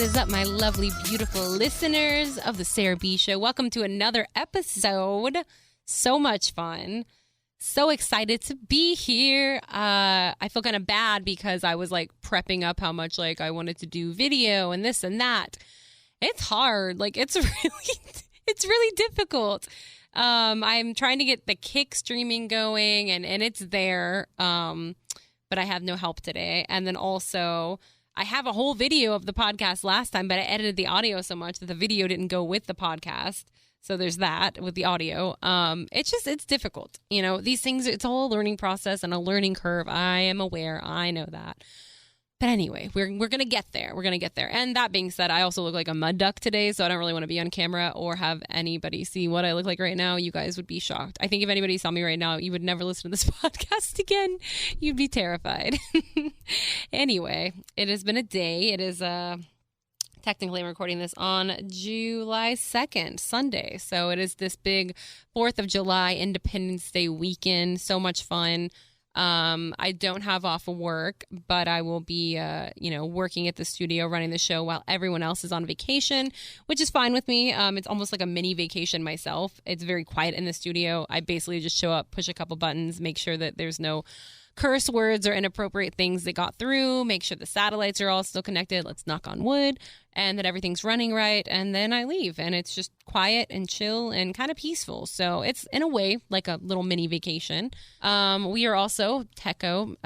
is up, my lovely, beautiful listeners of the Sarah B Show? Welcome to another episode. So much fun. So excited to be here. I feel kind of bad because I was like prepping up how much like I wanted to do video and this and that. It's hard. Like it's really difficult. I'm trying to get the Kick streaming going and it's there. But I have no help today. And then also I have a whole video of the podcast last time, but I edited the audio so much that the video didn't go with the podcast. So there's that with the audio. It's difficult. You know, these things, it's all a learning process and a learning curve. I am aware. I know that. But anyway, we're going to get there. We're going to get there. And that being said, I also look like a mud duck today, so I don't really want to be on camera or have anybody see what I look like right now. You guys would be shocked. I think if anybody saw me right now, you would never listen to this podcast again. You'd be terrified. Anyway, it has been a day. It is technically I'm recording this on July 2nd, Sunday. So it is this big 4th of July Independence Day weekend. So much fun. I don't have off of work, but I will be, working at the studio, running the show while everyone else is on vacation, which is fine with me. It's almost like a mini vacation myself. It's very quiet in the studio. I basically just show up, push a couple buttons, make sure that there's no curse words or inappropriate things that got through, make sure the satellites are all still connected, let's knock on wood, and that everything's running right, and then I leave, and it's just quiet and chill and kind of peaceful. So it's, in a way, like a little mini vacation. We are also, Teco,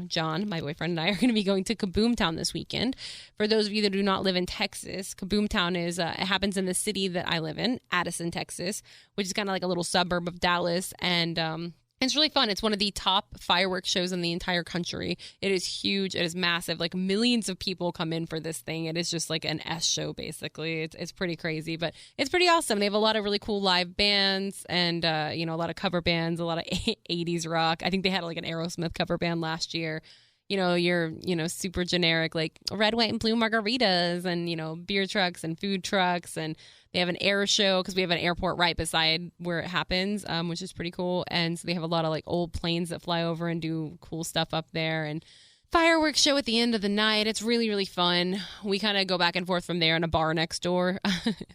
John, my boyfriend, and I are going to be going to Kaboom Town this weekend. For those of you that do not live in Texas, Kaboom Town is, it happens in the city that I live in, Addison, Texas, which is kind of like a little suburb of Dallas, and it's really fun. It's one of the top fireworks shows in the entire country. It is huge. It is massive. Like millions of people come in for this thing. It is just like an S show, basically. It's pretty crazy, but it's pretty awesome. They have a lot of really cool live bands and, a lot of cover bands, a lot of 80s rock. I think they had like an Aerosmith cover band last year. Your super generic, like red, white, and blue margaritas and, beer trucks and food trucks. And they have an air show because we have an airport right beside where it happens, which is pretty cool. And so they have a lot of like old planes that fly over and do cool stuff up there. And fireworks show at the end of the night. It's really, really fun. We kind of go back and forth from there in a bar next door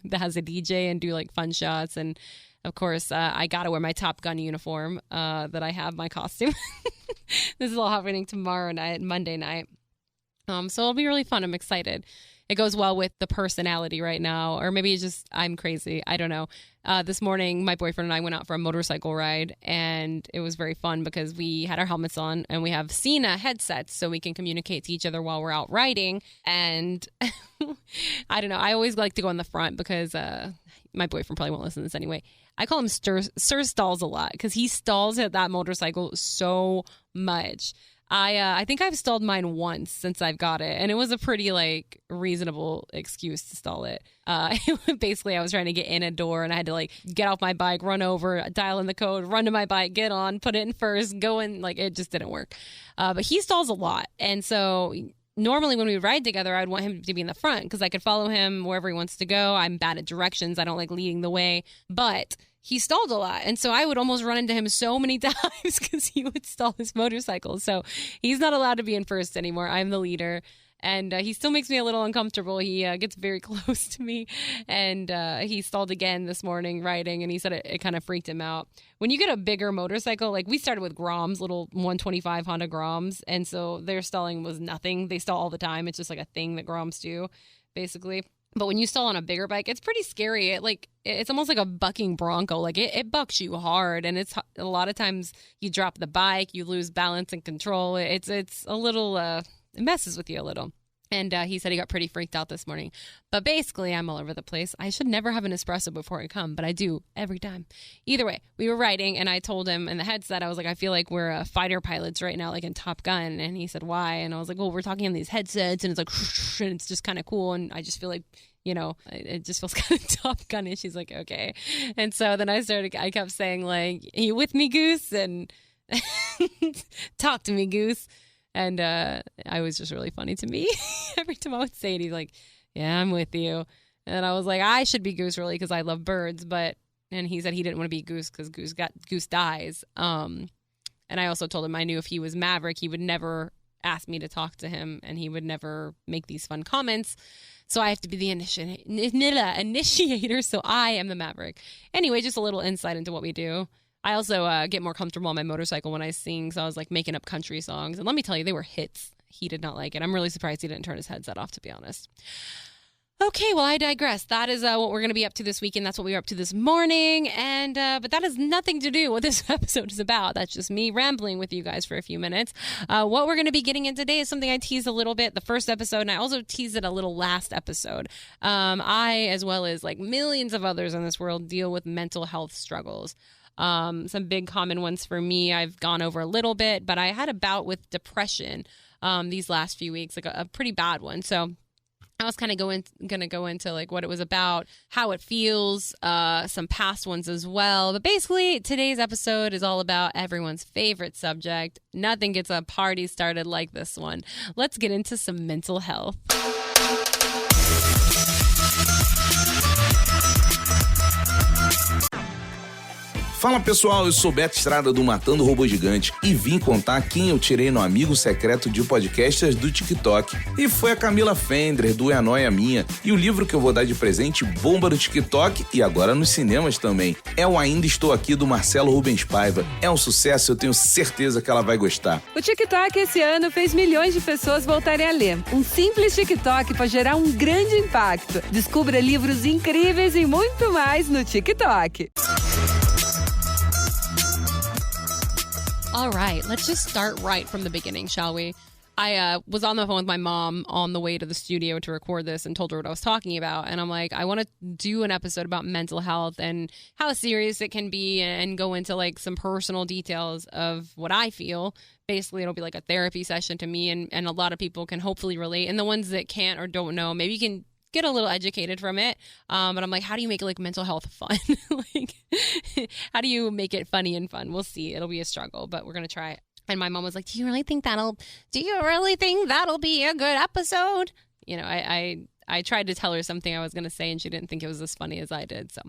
that has a DJ and do like fun shots. And of course, I got to wear my Top Gun uniform that I have, my costume. This is all happening tomorrow night, Monday night. So it'll be really fun. I'm excited. It goes well with the personality right now, or maybe it's just I'm crazy. I don't know. This morning, my boyfriend and I went out for a motorcycle ride, and it was very fun because we had our helmets on, and we have Sena headsets so we can communicate to each other while we're out riding. And I don't know. I always like to go in the front because my boyfriend probably won't listen to this anyway. I call him Sir Stalls a lot because he stalls at that motorcycle so much. I think I've stalled mine once since I've got it, and it was a pretty like reasonable excuse to stall it. Basically, I was trying to get in a door, and I had to like get off my bike, run over, dial in the code, run to my bike, get on, put it in first, go in. Like it just didn't work. But he stalls a lot, and so normally when we ride together, I'd want him to be in the front because I could follow him wherever he wants to go. I'm bad at directions. I don't like leading the way, but he stalled a lot. And so I would almost run into him so many times because he would stall his motorcycle. So he's not allowed to be in first anymore. I'm the leader. And he still makes me a little uncomfortable. He gets very close to me. And he stalled again this morning riding. And he said it kind of freaked him out. When you get a bigger motorcycle, like we started with Groms, little 125 Honda Groms. And so their stalling was nothing. They stall all the time. It's just like a thing that Groms do, basically. But when you stall on a bigger bike, it's pretty scary. It's almost like a bucking bronco. Like it bucks you hard, and it's a lot of times you drop the bike, you lose balance and control. It's a little it messes with you a little. And he said he got pretty freaked out this morning. But basically, I'm all over the place. I should never have an espresso before I come, but I do every time. Either way, we were riding, and I told him in the headset, I was like, I feel like we're fighter pilots right now, like in Top Gun. And he said, why? And I was like, well, we're talking on these headsets, and it's like, and it's just kind of cool. And I just feel like, it just feels kind of Top Gun-ish. She's like, okay. And so then I kept saying, like, are you with me, Goose? And talk to me, Goose. And I was just really funny to me. Every time I would say it, he's like, yeah, I'm with you. And I was like, I should be Goose really because I love birds. And he said he didn't want to be Goose because Goose dies. And I also told him I knew if he was Maverick, he would never, ask me to talk to him, and he would never make these fun comments. So I have to be the initiator. So I am the maverick. Anyway, just a little insight into what we do. I also get more comfortable on my motorcycle when I sing. So I was like making up country songs. And let me tell you, they were hits. He did not like it. I'm really surprised he didn't turn his headset off, to be honest. Okay, well, I digress. That is what we're going to be up to this weekend. That's what we were up to this morning. And but that has nothing to do with what this episode is about. That's just me rambling with you guys for a few minutes. What we're going to be getting in today is something I teased a little bit the first episode, and I also teased it a little last episode. I, as well as like millions of others in this world, deal with mental health struggles. Some big common ones for me I've gone over a little bit, but I had a bout with depression these last few weeks, like a pretty bad one. So I was kind of going to go into like what it was about, how it feels, some past ones as well. But basically, today's episode is all about everyone's favorite subject. Nothing gets a party started like this one. Let's get into some mental health. Fala pessoal, eu sou Beto Estrada do Matando Robô Gigante e vim contar quem eu tirei no amigo secreto de podcasters do TikTok. E foi a Camila Fender, do É Nóia Minha. E o livro que eu vou dar de presente bomba no TikTok e agora nos cinemas também. É o Ainda Estou Aqui, do Marcelo Rubens Paiva. É um sucesso, eu tenho certeza que ela vai gostar. O TikTok esse ano fez milhões de pessoas voltarem a ler. Um simples TikTok pode gerar um grande impacto. Descubra livros incríveis e muito mais no TikTok. All right, let's just start right from the beginning, shall we? I was on the phone with my mom on the way to the studio to record this and told her what I was talking about. And I'm like, I want to do an episode about mental health and how serious it can be and go into like some personal details of what I feel. Basically, it'll be like a therapy session to me, and a lot of people can hopefully relate. And the ones that can't or don't know, maybe you can get a little educated from it. But I'm like, how do you make like mental health fun? Like, how do you make it funny and fun? We'll see. It'll be a struggle, but we're going to try it. And my mom was like, do you really think that'll be a good episode? You know, I tried to tell her something I was going to say and she didn't think it was as funny as I did. So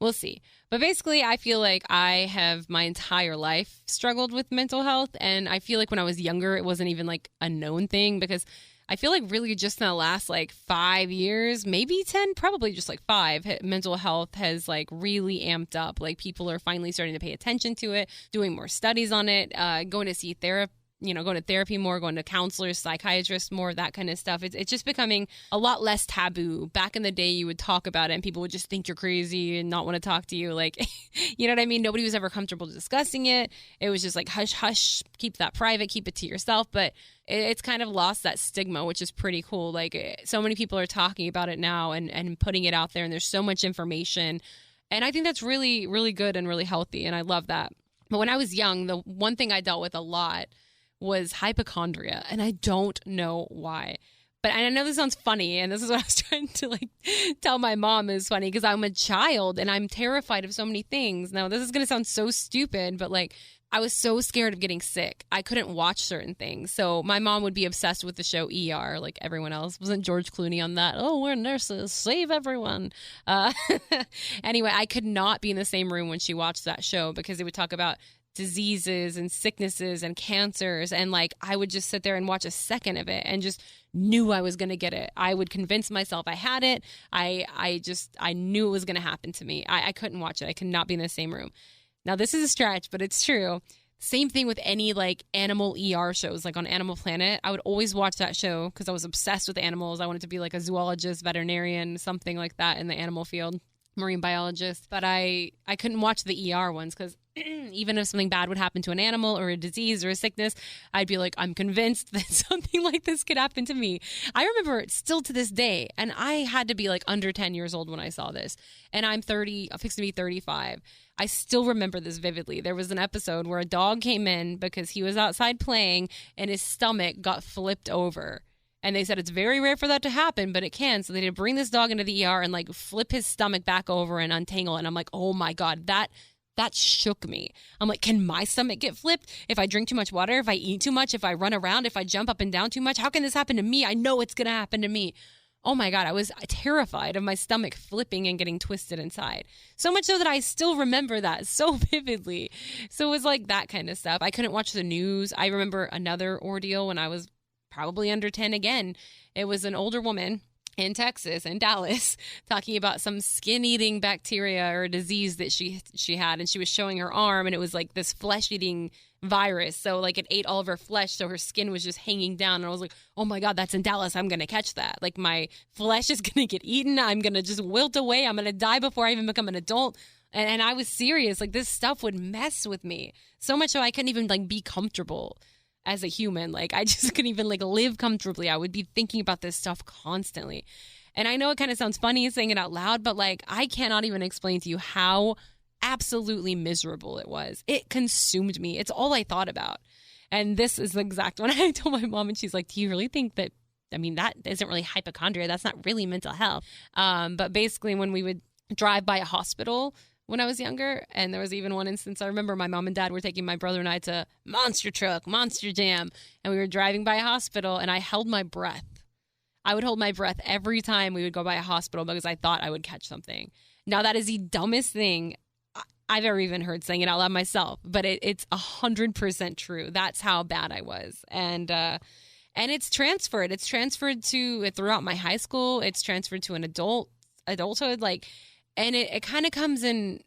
we'll see. But basically, I feel like I have my entire life struggled with mental health. And I feel like when I was younger, it wasn't even like a known thing, because I feel like really just in the last like 5 years, maybe 10, probably just like 5, mental health has like really amped up. Like people are finally starting to pay attention to it, doing more studies on it, going to see therapy. Going to therapy more, going to counselors, psychiatrists more, that kind of stuff. It's just becoming a lot less taboo. Back in the day, you would talk about it and people would just think you're crazy and not want to talk to you. Like, you know what I mean? Nobody was ever comfortable discussing it. It was just like, hush, hush, keep that private, keep it to yourself. But it's kind of lost that stigma, which is pretty cool. Like, so many people are talking about it now and putting it out there, and there's so much information. And I think that's really, really good and really healthy, and I love that. But when I was young, the one thing I dealt with a lot was hypochondria, and I don't know why. But I know this sounds funny, and this is what I was trying to like tell my mom is funny, because I'm a child and I'm terrified of so many things. Now, this is going to sound so stupid, but like I was so scared of getting sick. I couldn't watch certain things. So my mom would be obsessed with the show ER, like everyone else. Wasn't George Clooney on that? Oh, we're nurses, save everyone. Anyway, I could not be in the same room when she watched that show, because it would talk about diseases and sicknesses and cancers, and like I would just sit there and watch a second of it and just knew I was going to get it. I would convince myself I had it. I knew it was going to happen to me. I couldn't watch it. I could not be in the same room. Now, this is a stretch, but it's true. Same thing with any like animal ER shows, like on Animal Planet. I would always watch that show because I was obsessed with animals. I wanted to be like a zoologist, veterinarian, something like that in the animal field, marine biologist. But I couldn't watch the ER ones because even if something bad would happen to an animal or a disease or a sickness, I'd be like, I'm convinced that something like this could happen to me. I remember it still to this day, and I had to be like under 10 years old when I saw this, and I'm 30, I'm fixing to be 35. I still remember this vividly. There was an episode where a dog came in because he was outside playing and his stomach got flipped over. And they said it's very rare for that to happen, but it can. So they had to bring this dog into the ER and like flip his stomach back over and untangle it. And I'm like, oh my God, that shook me. I'm like, can my stomach get flipped if I drink too much water, if I eat too much, if I run around, if I jump up and down too much? How can this happen to me? I know it's going to happen to me. Oh my God, I was terrified of my stomach flipping and getting twisted inside. So much so that I still remember that so vividly. So it was like that kind of stuff. I couldn't watch the news. I remember another ordeal when I was probably under 10 again. It was an older woman in Texas, in Dallas, talking about some skin-eating bacteria or disease that she had, and she was showing her arm, and it was like this flesh-eating virus. So like it ate all of her flesh, so her skin was just hanging down. And I was like, oh my God, that's in Dallas. I'm going to catch that. Like my flesh is going to get eaten. I'm going to just wilt away. I'm going to die before I even become an adult. And I was serious. Like this stuff would mess with me so much so I couldn't even like be comfortable as a human. Like I just couldn't even like live comfortably. I would be thinking about this stuff constantly. And I know it kind of sounds funny saying it out loud, but like I cannot even explain to you how absolutely miserable it was. It consumed me. It's all I thought about. And this is the exact one I told my mom, and she's like, do you really think that, I mean, that isn't really hypochondria. That's not really mental health. But basically when we would drive by a hospital when I was younger, and there was even one instance, I remember my mom and dad were taking my brother and I to Monster Truck, Monster Jam, and we were driving by a hospital, and I held my breath. I would hold my breath every time we would go by a hospital because I thought I would catch something. Now, that is the dumbest thing I've ever even heard, saying it out loud myself, but it's 100% true. That's how bad I was. And it's transferred. It's transferred to throughout my high school. It's transferred to an adulthood. Like, and it kind of comes in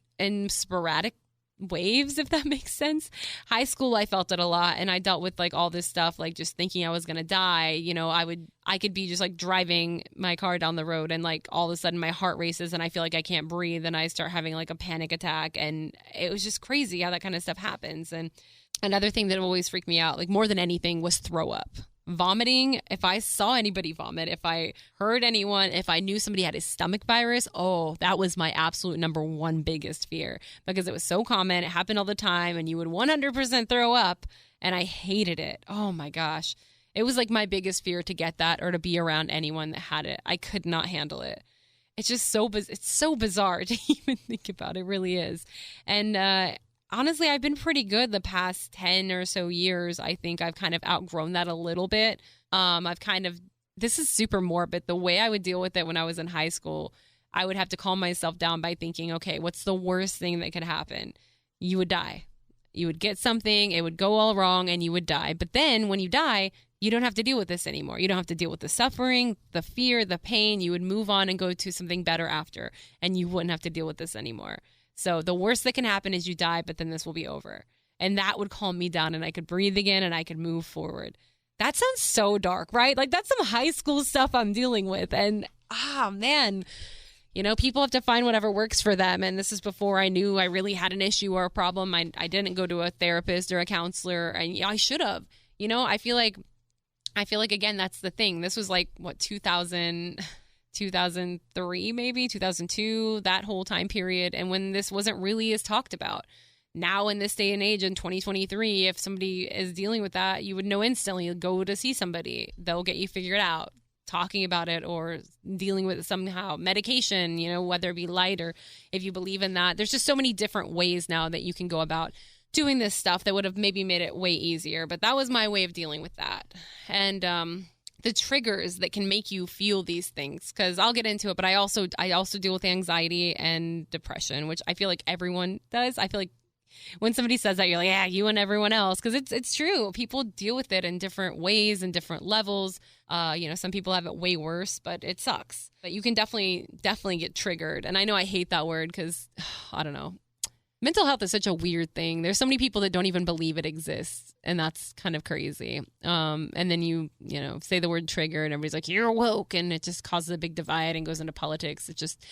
sporadic waves, if that makes sense. High school, I felt it a lot, and I dealt with like all this stuff, like just thinking I was gonna die. You know, I could be just like driving my car down the road, and like all of a sudden my heart races, and I feel like I can't breathe, and I start having like a panic attack, and it was just crazy how that kind of stuff happens. And another thing that always freaked me out, like more than anything, was throw up. Vomiting. If I saw anybody vomit, if I heard anyone, if I knew somebody had a stomach virus, oh, that was my absolute number one biggest fear, because it was so common. It happened all the time, and you would 100% throw up, and I hated it. Oh my gosh. It was like my biggest fear to get that or to be around anyone that had it. I could not handle it. It's just it's so bizarre to even think about. It really is. And, honestly, I've been pretty good the past 10 or so years. I think I've kind of outgrown that a little bit. This is super morbid. The way I would deal with it when I was in high school, I would have to calm myself down by thinking, okay, what's the worst thing that could happen? You would die. You would get something, it would go all wrong, and you would die. But then when you die, you don't have to deal with this anymore. You don't have to deal with the suffering, the fear, the pain. You would move on and go to something better after, and you wouldn't have to deal with this anymore. So the worst that can happen is you die, but then this will be over. And that would calm me down, and I could breathe again, and I could move forward. That sounds so dark, right? Like that's some high school stuff I'm dealing with. And man, you know, people have to find whatever works for them. And this is before I knew I really had an issue or a problem. I didn't go to a therapist or a counselor, and I should have. You know, I feel like again, that's the thing. This was like what, 2003, maybe 2002, that whole time period. And when this wasn't really as talked about. Now in this day and age in 2023, if somebody is dealing with that, you would know instantly. Go to see somebody. They'll get you figured out, talking about it or dealing with it somehow. Medication, you know, whether it be light or if you believe in that. There's just so many different ways now that you can go about doing this stuff that would have maybe made it way easier. But that was my way of dealing with that. And the triggers that can make you feel these things, because I'll get into it, but I also deal with anxiety and depression, which I feel like everyone does. I feel like when somebody says that, you're like, yeah, you and everyone else, because it's true. People deal with it in different ways and different levels. You know, some people have it way worse, but it sucks. But you can definitely get triggered. And I know I hate that word because, I don't know. Mental health is such a weird thing. There's so many people that don't even believe it exists, and that's kind of crazy. And then you know, say the word trigger, and everybody's like, you're woke, and it just causes a big divide and goes into politics. It's just,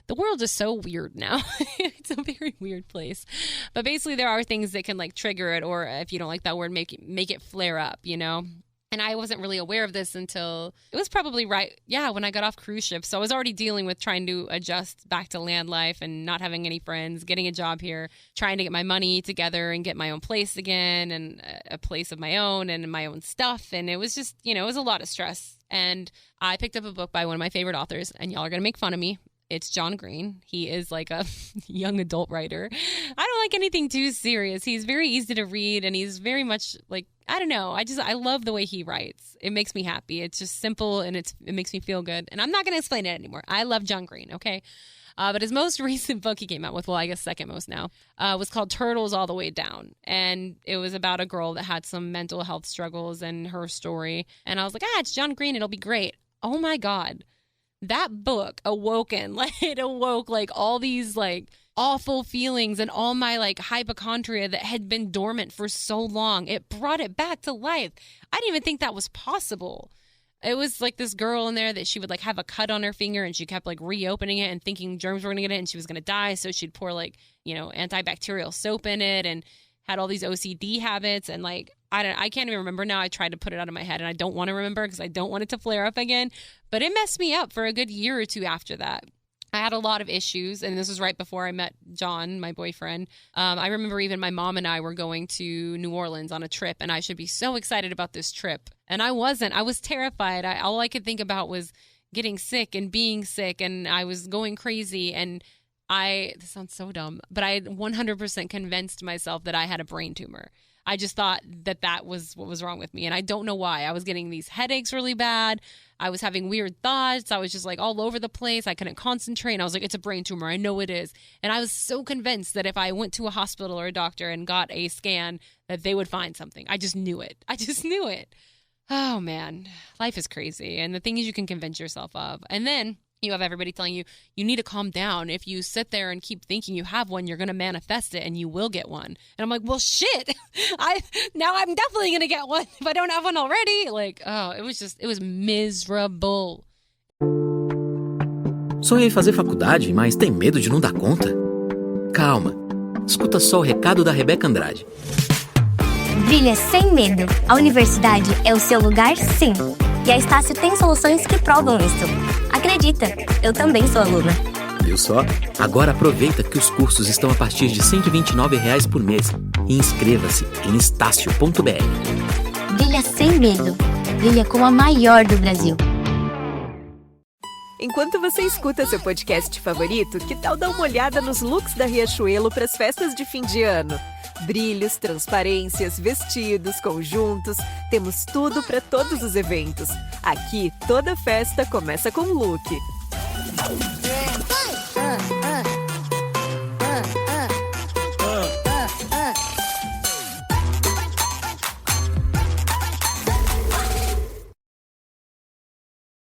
the world is so weird now. It's a very weird place. But basically, there are things that can like trigger it, or if you don't like that word, make it flare up, you know? And I wasn't really aware of this until it was probably when I got off cruise ships. So I was already dealing with trying to adjust back to land life and not having any friends, getting a job here, trying to get my money together and get my own place again, and a place of my own and my own stuff. And it was just, you know, it was a lot of stress. And I picked up a book by one of my favorite authors, and y'all are going to make fun of me. It's John Green. He is like a young adult writer. I don't like anything too serious. He's very easy to read, and he's very much like I don't know. I love the way he writes. It makes me happy. It's just simple and it makes me feel good. And I'm not going to explain it anymore. I love John Green, okay? But his most recent book he came out with, well, I guess second most now, was called Turtles All the Way Down. And it was about a girl that had some mental health struggles and her story. And I was like, it's John Green. It'll be great. Oh my God. That book awoke like all these like awful feelings and all my like hypochondria that had been dormant for so long. It brought it back to life. I didn't even think that was possible. It was like this girl in there that she would like have a cut on her finger and she kept like reopening it and thinking germs were going to get it and she was going to die. So she'd pour like, antibacterial soap in it and had all these OCD habits. And like, I can't even remember now. I tried to put it out of my head and I don't want to remember because I don't want it to flare up again. But it messed me up for a good year or two after that. I had a lot of issues, and this was right before I met John, my boyfriend. I remember even my mom and I were going to New Orleans on a trip, and I should be so excited about this trip. And I wasn't. I was terrified. All I could think about was getting sick and being sick, and I was going crazy. And this sounds so dumb, but I 100% convinced myself that I had a brain tumor. I just thought that was what was wrong with me. And I don't know why. I was getting these headaches really bad. I was having weird thoughts. I was just like all over the place. I couldn't concentrate. And I was like, it's a brain tumor. I know it is. And I was so convinced that if I went to a hospital or a doctor and got a scan, that they would find something. I just knew it. Oh, man. Life is crazy. And the thing is you can convince yourself of. And then you have everybody telling you, you need to calm down. If you sit there and keep thinking you have one, you're going to manifest it and you will get one. And I'm like, well, shit, now I'm definitely going to get one if I don't have one already. Like, it was miserable. Sonha em fazer faculdade, mas tem medo de não dar conta? Calma, escuta só o recado da Rebeca Andrade. Brilha sem medo. A universidade é o seu lugar, sim. E a Estácio tem soluções que provam isso. Acredita, eu também sou aluna. Viu só? Agora aproveita que os cursos estão a partir de R$ 129 por mês. E inscreva-se em estácio.br. Brilha sem medo. Brilha com a maior do Brasil. Enquanto você escuta seu podcast favorito, que tal dar uma olhada nos looks da Riachuelo para as festas de fim de ano? Brilhos, transparências, vestidos, conjuntos, temos tudo para todos os eventos. Aqui, toda festa começa com look.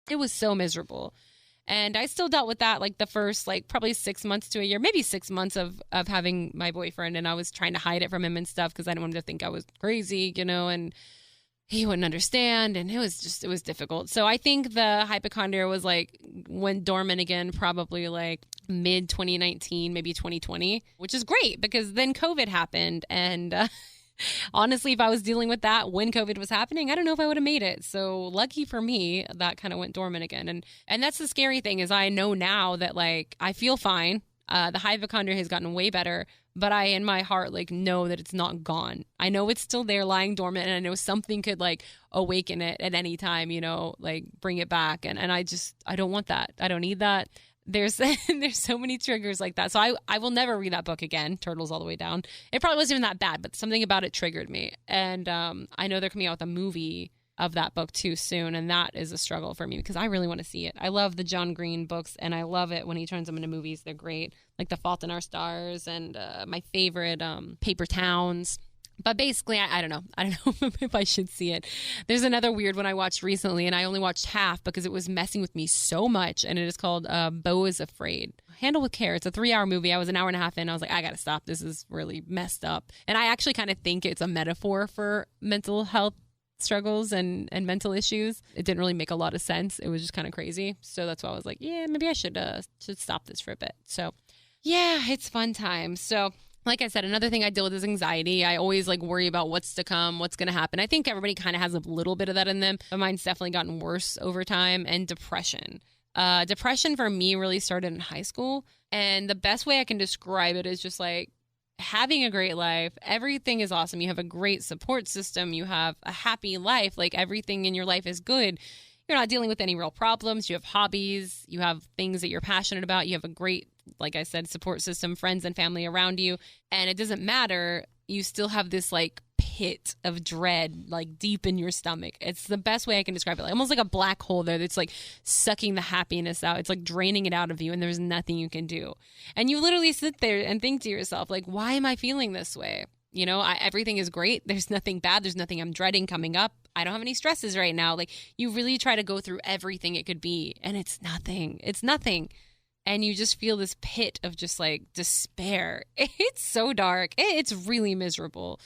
It was so miserable. And I still dealt with that like the first probably 6 months to a year, maybe 6 months of having my boyfriend. And I was trying to hide it from him and stuff because I didn't want him to think I was crazy, and he wouldn't understand. And it was difficult. So I think the hypochondria went dormant again, probably mid 2019, maybe 2020, which is great because then COVID happened. And honestly, if I was dealing with that when COVID was happening, I don't know if I would have made it. So lucky for me, that kind of went dormant again. And that's the scary thing is I know now that I feel fine. The hypochondria has gotten way better, but I, in my heart, know that it's not gone. I know it's still there lying dormant and I know something could awaken it at any time, bring it back. And I don't want that. I don't need that. There's so many triggers like that. So I will never read that book again, Turtles All the Way Down. It probably wasn't even that bad, but something about it triggered me. And I know they're coming out with a movie of that book too soon, and that is a struggle for me because I really want to see it. I love the John Green books, and I love it when he turns them into movies. They're great, like The Fault in Our Stars and my favorite, Paper Towns. But basically, I don't know. I don't know if I should see it. There's another weird one I watched recently, and I only watched half because it was messing with me so much, and it is called Beau is Afraid. Handle with Care. It's a 3-hour movie. I was an hour and a half in. I was like, I got to stop. This is really messed up. And I actually kind of think it's a metaphor for mental health struggles and mental issues. It didn't really make a lot of sense. It was just kind of crazy. So that's why I was like, yeah, maybe I should stop this for a bit. So yeah, it's fun time. So like I said, another thing I deal with is anxiety. I always worry about what's to come, what's going to happen. I think everybody kind of has a little bit of that in them, but mine's definitely gotten worse over time. And depression. Depression for me really started in high school. And the best way I can describe it is just having a great life. Everything is awesome. You have a great support system. You have a happy life. Everything in your life is good. You're not dealing with any real problems. You have hobbies. You have things that you're passionate about. You have a great, like I said, support system, friends and family around you. And it doesn't matter. You still have this pit of dread, like deep in your stomach. It's the best way I can describe it. Like, almost like a black hole there that's like sucking the happiness out. It's like draining it out of you, and there's nothing you can do. And you literally sit there and think to yourself, like, why am I feeling this way? You know, everything is great. There's nothing bad. There's nothing I'm dreading coming up. I don't have any stresses right now. Like, you really try to go through everything it could be, and it's nothing. It's nothing. And you just feel this pit of just like despair. It's so dark. It's really miserable.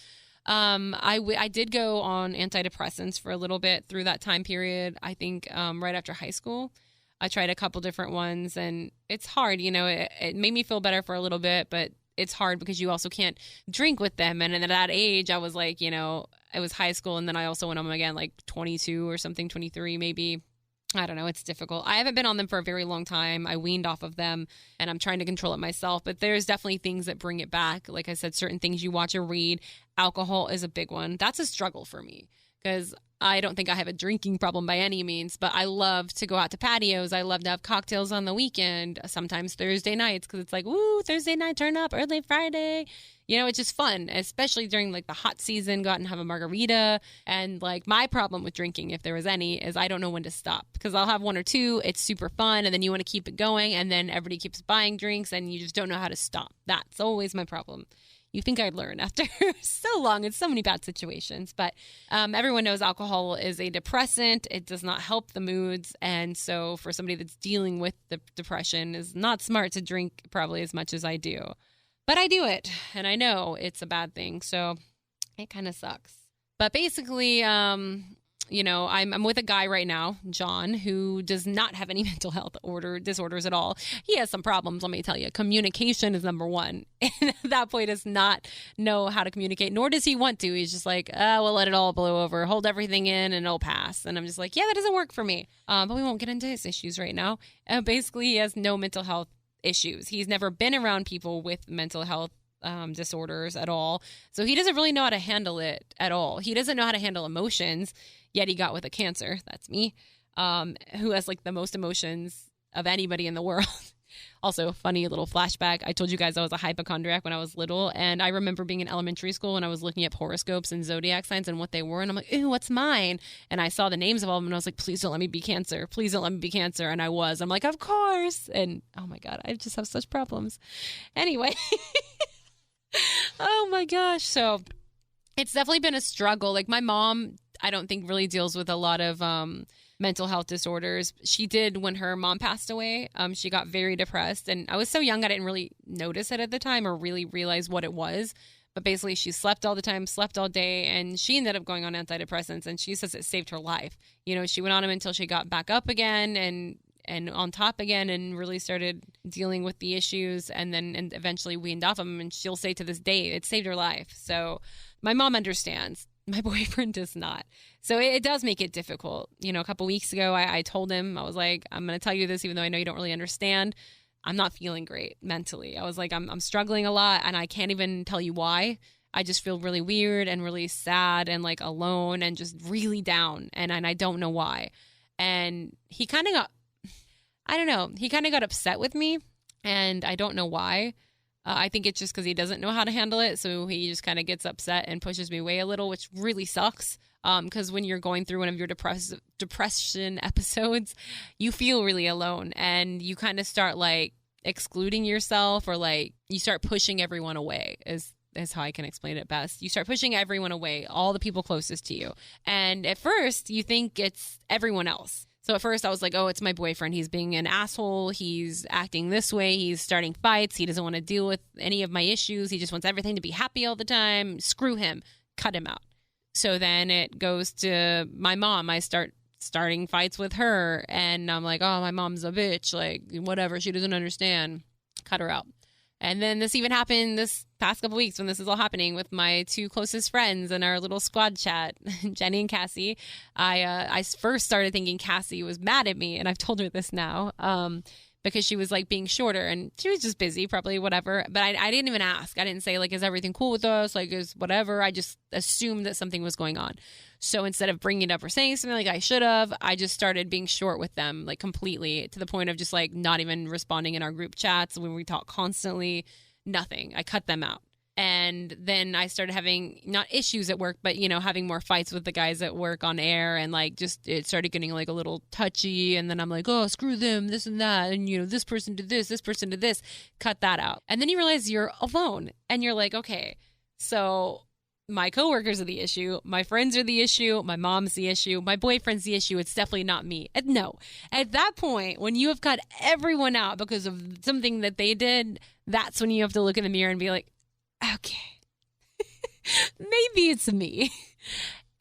I did go on antidepressants for a little bit through that time period. I think right after high school, I tried a couple different ones, and it's hard. You know, it made me feel better for a little bit, but it's hard because you also can't drink with them. And at that age, I was like, you know, it was high school, and then I also went on them again, like 22 or something, 23 maybe. I don't know. It's difficult. I haven't been on them for a very long time. I weaned off of them, and I'm trying to control it myself. But there's definitely things that bring it back. Like I said, certain things you watch or read. Alcohol is a big one. That's a struggle for me because I don't think I have a drinking problem by any means, but I love to go out to patios. I love to have cocktails on the weekend, sometimes Thursday nights, because it's like, woo, Thursday night, turn up, early Friday. You know, it's just fun, especially during like the hot season, go out and have a margarita. And like my problem with drinking, if there was any, is I don't know when to stop, because I'll have one or two. It's super fun. And then you want to keep it going. And then everybody keeps buying drinks and you just don't know how to stop. That's always my problem. You think I'd learn after so long in so many bad situations. But everyone knows alcohol is a depressant. It does not help the moods. And so for somebody that's dealing with the depression, is not smart to drink probably as much as I do. But I do it, and I know it's a bad thing, so it kind of sucks. But basically, you know, I'm with a guy right now, John, who does not have any mental health disorders at all. He has some problems, let me tell you. Communication is number one. And at that point, does not know how to communicate, nor does he want to. He's just like, we'll let it all blow over, hold everything in, and it'll pass. And I'm just like, yeah, that doesn't work for me. But we won't get into his issues right now. Basically, he has no mental health issues. He's never been around people with mental health disorders at all. So he doesn't really know how to handle it at all. He doesn't know how to handle emotions, yet he got with a cancer. That's me, who has like the most emotions of anybody in the world. Also, funny little flashback. I told you guys I was a hypochondriac when I was little, and I remember being in elementary school and I was looking up horoscopes and zodiac signs and what they were, and I'm like, ooh, what's mine? And I saw the names of all of them, and I was like, please don't let me be Cancer. Please don't let me be Cancer. And I was. I'm like, of course. And oh my God, I just have such problems. Anyway. Oh my gosh. So it's definitely been a struggle. Like my mom, I don't think really deals with a lot of mental health disorders. She did when her mom passed away. She got very depressed, and I was so young I didn't really notice it at the time or really realize what it was. But basically she slept all the time, slept all day, and she ended up going on antidepressants, and she says it saved her life. You know, she went on them until she got back up again and on top again and really started dealing with the issues, and eventually weaned off them. And she'll say to this day, it saved her life. So my mom understands. My boyfriend does not. So it does make it difficult. You know, a couple weeks ago, I told him, I was like, I'm going to tell you this, even though I know you don't really understand. I'm not feeling great mentally. I was like, I'm struggling a lot, and I can't even tell you why. I just feel really weird and really sad and like alone and just really down. And I don't know why. And he kind of got, I don't know, he kind of got upset with me, and I don't know why. I think it's just because he doesn't know how to handle it. So he just kind of gets upset and pushes me away a little, which really sucks. Because when you're going through one of your depression episodes, you feel really alone, and you kind of start like excluding yourself, or like you start pushing everyone away is how I can explain it best. You start pushing everyone away, all the people closest to you. And at first you think it's everyone else. So at first I was like, oh, it's my boyfriend. He's being an asshole. He's acting this way. He's starting fights. He doesn't want to deal with any of my issues. He just wants everything to be happy all the time. Screw him. Cut him out. So then it goes to my mom. I starting fights with her, and I'm like, oh, my mom's a bitch. Like, whatever. She doesn't understand. Cut her out. And then this even happened this past couple weeks when this is all happening with my two closest friends in our little squad chat, Jenny and Cassie. I first started thinking Cassie was mad at me, and I've told her this now, because she was like being shorter, and she was just busy, probably whatever. But I didn't even ask. I didn't say like, is everything cool with us? Like, is whatever. I just assumed that something was going on. So instead of bringing it up or saying something like I should have, I just started being short with them, like completely, to the point of just like not even responding in our group chats when we talk constantly. Nothing. I cut them out. And then I started having not issues at work, but, having more fights with the guys at work on air. And like, just it started getting like a little touchy. And then I'm like, oh, screw them, this and that. And, this person did this person did this. Cut that out. And then you realize you're alone and you're like, okay, so my coworkers are the issue. My friends are the issue. My mom's the issue. My boyfriend's the issue. It's definitely not me. And no, at that point, when you have cut everyone out because of something that they did, that's when you have to look in the mirror and be like, okay, maybe it's me.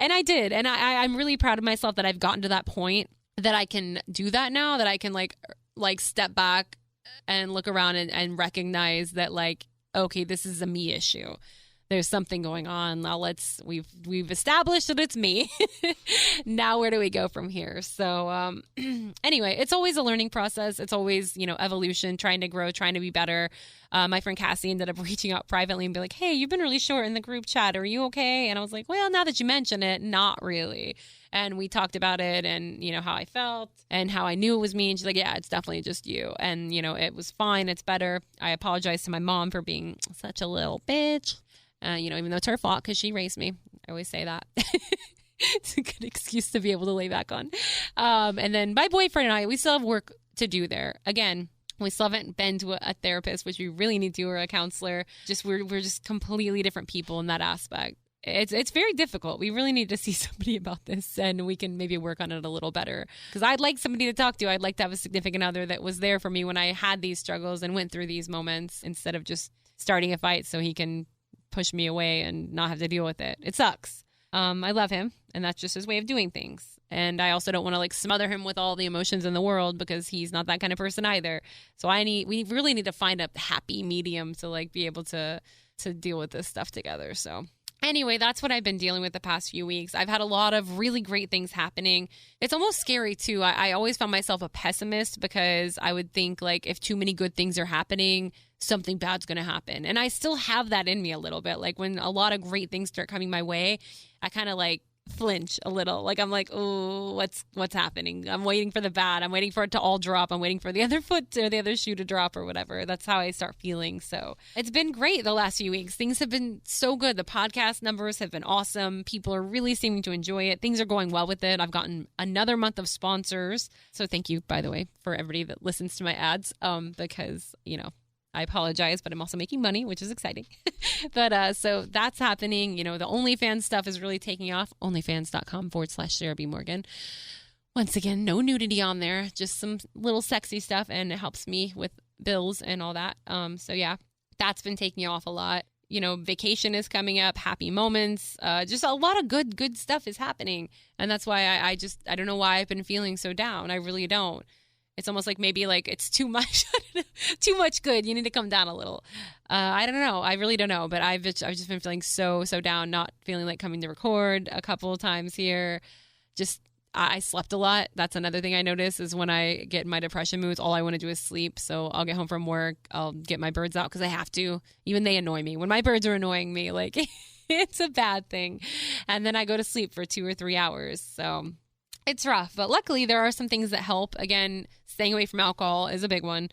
And I did. And I'm really proud of myself that I've gotten to that point that I can do that now, that I can like step back and look around and recognize that like, okay, this is a me issue. There's something going on. Now we've established that it's me. Now where do we go from here? So anyway, it's always a learning process. It's always, evolution, trying to grow, trying to be better. My friend Cassie ended up reaching out privately and be like, hey, you've been really short in the group chat. Are you okay? And I was like, well, now that you mention it, not really. And we talked about it and, how I felt and how I knew it was me. And she's like, yeah, it's definitely just you. And, it was fine. It's better. I apologize to my mom for being such a little bitch. Even though it's her fault because she raised me. I always say that. It's a good excuse to be able to lay back on. And then my boyfriend and I, we still have work to do there. Again, we still haven't been to a therapist, which we really need to, or a counselor. We're just completely different people in that aspect. It's very difficult. We really need to see somebody about this, and we can maybe work on it a little better. Because I'd like somebody to talk to. I'd like to have a significant other that was there for me when I had these struggles and went through these moments, instead of just starting a fight so he can push me away and not have to deal with it. It sucks. I love him, and that's just his way of doing things. And I also don't want to smother him with all the emotions in the world, because he's not that kind of person either. So we really need to find a happy medium to be able to deal with this stuff together. So anyway, that's what I've been dealing with the past few weeks. I've had a lot of really great things happening. It's almost scary too. I always found myself a pessimist, because I would think if too many good things are happening, something bad's going to happen. And I still have that in me a little bit. When a lot of great things start coming my way, I kind of flinch a little. I'm like, oh, what's happening? I'm waiting for the bad. I'm waiting for it to all drop. I'm waiting for the other foot or the other shoe to drop or whatever. That's how I start feeling. So it's been great the last few weeks. Things have been so good. The podcast numbers have been awesome. People are really seeming to enjoy it. Things are going well with it. I've gotten another month of sponsors. So thank you, by the way, for everybody that listens to my ads, because, I apologize, but I'm also making money, which is exciting. But so that's happening. The OnlyFans stuff is really taking off. OnlyFans.com/Sarah B. Morgan. Once again, no nudity on there, just some little sexy stuff, and it helps me with bills and all that. So yeah, that's been taking off a lot. Vacation is coming up, happy moments, just a lot of good stuff is happening. And that's why I don't know why I've been feeling so down. I really don't. It's almost maybe it's too much, too much good. You need to come down a little. I don't know. I really don't know. But I've just been feeling so down, not feeling like coming to record a couple of times here. Just, I slept a lot. That's another thing I notice is when I get in my depression moods, all I want to do is sleep. So I'll get home from work. I'll get my birds out because I have to. Even they annoy me. When my birds are annoying me, it's a bad thing. And then I go to sleep for 2 or 3 hours. So it's rough, but luckily there are some things that help. Again, staying away from alcohol is a big one.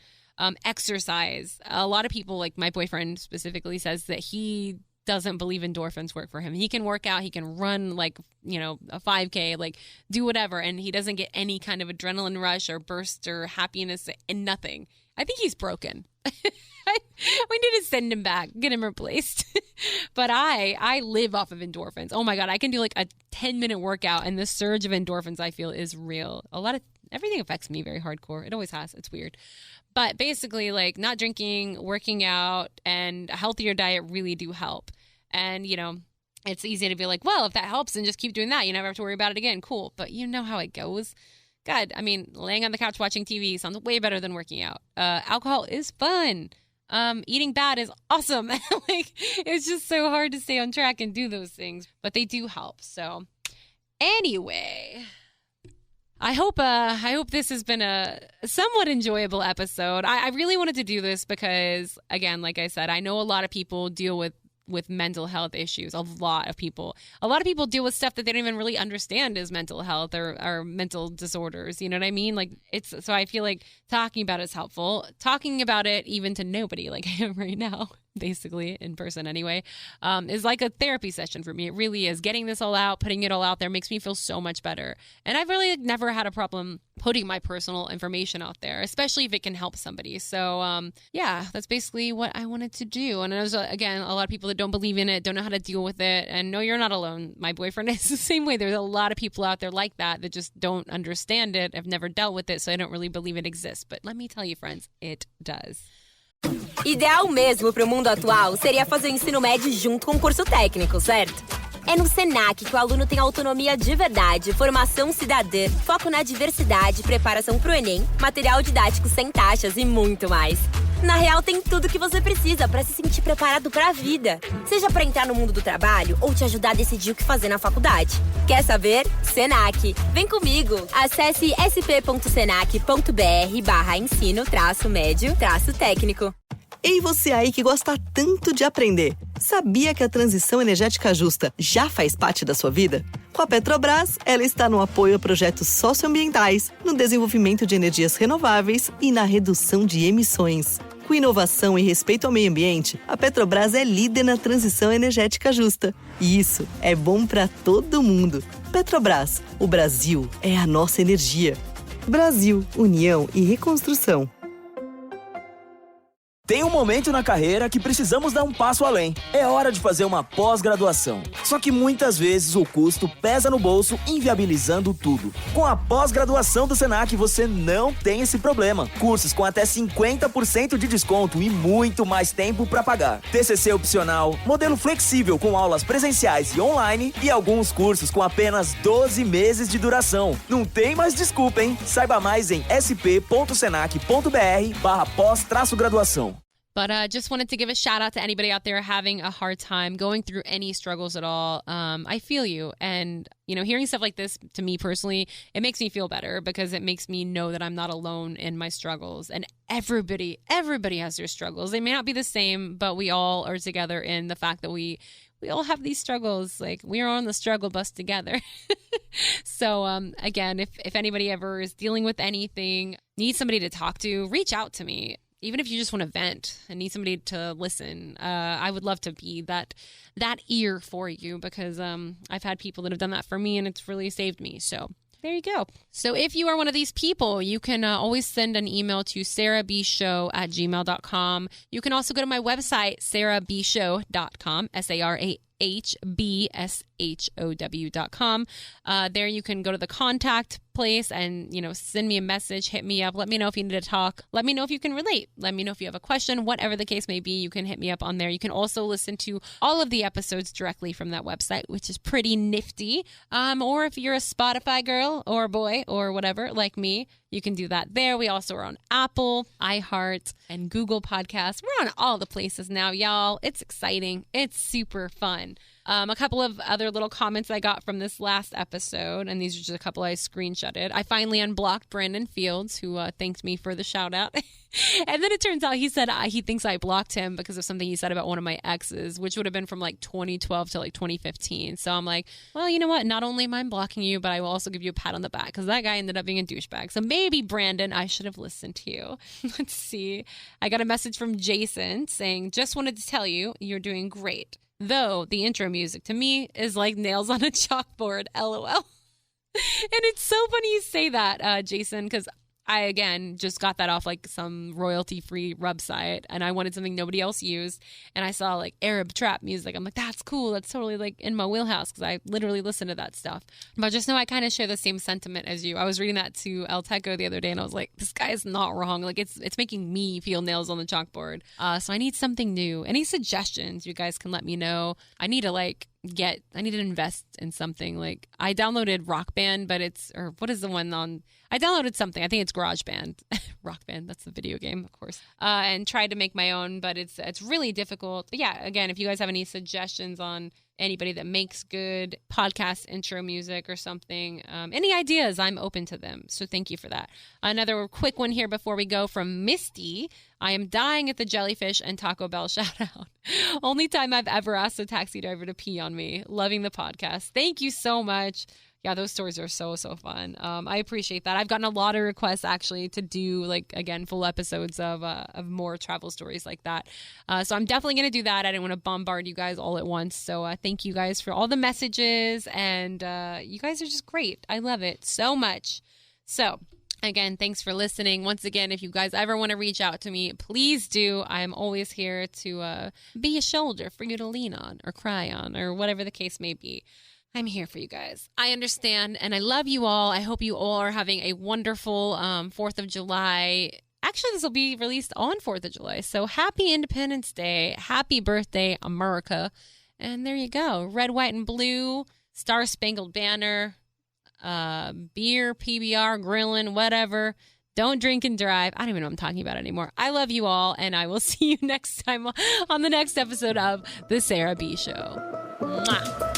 Exercise. A lot of people, my boyfriend specifically, says that he doesn't believe endorphins work for him. He can work out, he can run a 5K, do whatever, and he doesn't get any kind of adrenaline rush or burst or happiness and nothing. I think he's broken. We need to send him back, get him replaced. But I live off of endorphins. Oh my God, I can do a 10-minute workout, and the surge of endorphins I feel is real. Everything affects me very hardcore. It always has. It's weird. But basically, not drinking, working out, and a healthier diet really do help. And, it's easy to be like, well, if that helps, then just keep doing that. You never have to worry about it again. Cool. But you know how it goes. God, laying on the couch watching TV sounds way better than working out. Alcohol is fun. Eating bad is awesome. It's just so hard to stay on track and do those things, but they do help. So anyway, I hope this has been a somewhat enjoyable episode. I really wanted to do this because, again, like I said, I know a lot of people deal with mental health issues. A lot of people deal with stuff that they don't even really understand as mental health or mental disorders. You know what I mean? So I feel like talking about it is helpful. Talking about it even to nobody like I am right now basically in person anyway, is like a therapy session for me. It really is. Getting this all out, putting it all out there makes me feel so much better. And I've really never had a problem putting my personal information out there, especially if it can help somebody. So yeah, that's basically what I wanted to do. And there's, again, a lot of people that don't believe in it, don't know how to deal with it. And no, you're not alone. My boyfriend is the same way. There's a lot of people out there like that just don't understand it. I've never dealt with it, so I don't really believe it exists. But let me tell you, friends, it does. Ideal mesmo para o mundo atual seria fazer o ensino médio junto com o curso técnico, certo? É no Senac que o aluno tem autonomia de verdade, formação cidadã, foco na diversidade, preparação para o Enem, material didático sem taxas e muito mais. Na real, tem tudo que você precisa para se sentir preparado para a vida. Seja para entrar no mundo do trabalho ou te ajudar a decidir o que fazer na faculdade. Quer saber? Senac. Vem comigo! Acesse sp.senac.br/ensino-médio-técnico. Ei, você aí que gosta tanto de aprender. Sabia que a transição energética justa já faz parte da sua vida? Com a Petrobras, ela está no apoio a projetos socioambientais, no desenvolvimento de energias renováveis e na redução de emissões. Com inovação e respeito ao meio ambiente, a Petrobras é líder na transição energética justa. E isso é bom para todo mundo. Petrobras, o Brasil é a nossa energia. Brasil, União e Reconstrução. Tem um momento na carreira que precisamos dar um passo além. É hora de fazer uma pós-graduação. Só que muitas vezes o custo pesa no bolso, inviabilizando tudo. Com a pós-graduação do Senac, você não tem esse problema. Cursos com até 50% de desconto e muito mais tempo para pagar. TCC opcional, modelo flexível com aulas presenciais e online e alguns cursos com apenas 12 meses de duração. Não tem mais desculpa, hein? Saiba mais em sp.senac.br/pós-graduação. But just wanted to give a shout out to anybody out there having a hard time going through any struggles at all. I feel you. And, you know, hearing stuff like this to me personally, it makes me feel better because it makes me know that I'm not alone in my struggles. And everybody has their struggles. They may not be the same, but we all are together in the fact that we all have these struggles. Like, we are on the struggle bus together. So, again, if anybody ever is dealing with anything, needs somebody to talk to, reach out to me. Even if you just want to vent and need somebody to listen, I would love to be that ear for you because I've had people that have done that for me and it's really saved me. So there you go. So if you are one of these people, you can always send an email to sarahbshow@gmail.com. You can also go to my website, sarahbshow.com, sarahbshow.com. There you can go to the contact place and, you know, send me a message, hit me up, let me know if you need to talk, let me know if you can relate, let me know if you have a question, whatever the case may be, you can hit me up on there. You can also listen to all of the episodes directly from that website, which is pretty nifty. Or if you're a Spotify girl or boy or whatever, like me, you can do that there. We also are on Apple, iHeart, and Google Podcasts. We're on all the places now, y'all. It's exciting. It's super fun. A couple of other little comments I got from this last episode, and these are just a couple I screenshotted. I finally unblocked Brandon Fields, who thanked me for the shout out. And then it turns out he said he thinks I blocked him because of something he said about one of my exes, which would have been from like 2012 to like 2015. So I'm like, well, you know what? Not only am I blocking you, but I will also give you a pat on the back because that guy ended up being a douchebag. So maybe, Brandon, I should have listened to you. Let's see. I got a message from Jason saying, just wanted to tell you, you're doing great. Though the intro music to me is like nails on a chalkboard, LOL. And it's so funny you say that, Jason, because I, again, just got that off like some royalty-free rub site, and I wanted something nobody else used, and I saw like Arab trap music. I'm like, that's cool. That's totally like in my wheelhouse because I literally listen to that stuff. But just know I kind of share the same sentiment as you. I was reading that to El Teco the other day, and I was like, this guy is not wrong. Like, it's making me feel nails on the chalkboard. So I need something new. Any suggestions, you guys can let me know. I need to invest in something. Like, I downloaded Rock Band, but I downloaded something. I think it's GarageBand. Rock Band, that's the video game, of course. And tried to make my own, but it's really difficult. But yeah, again, if you guys have any suggestions on anybody that makes good podcast intro music or something, any ideas, I'm open to them. So thank you for that. Another quick one here before we go from Misty. I am dying at the Jellyfish and Taco Bell shout out. Only time I've ever asked a taxi driver to pee on me. Loving the podcast. Thank you so much. Yeah, those stories are so fun. I appreciate that. I've gotten a lot of requests actually to do full episodes of more travel stories like that. So I'm definitely going to do that. I didn't want to bombard you guys all at once. So thank you guys for all the messages, and you guys are just great. I love it so much. So again, thanks for listening. Once again, if you guys ever want to reach out to me, please do. I'm always here to be a shoulder for you to lean on or cry on or whatever the case may be. I'm here for you guys. I understand, and I love you all. I hope you all are having a wonderful 4th of July. Actually, this will be released on 4th of July. So happy Independence Day. Happy birthday, America. And there you go. Red, white, and blue, Star-Spangled Banner, beer, PBR, grilling, whatever. Don't drink and drive. I don't even know what I'm talking about anymore. I love you all, and I will see you next time on the next episode of The Sarah B. Show. Mwah.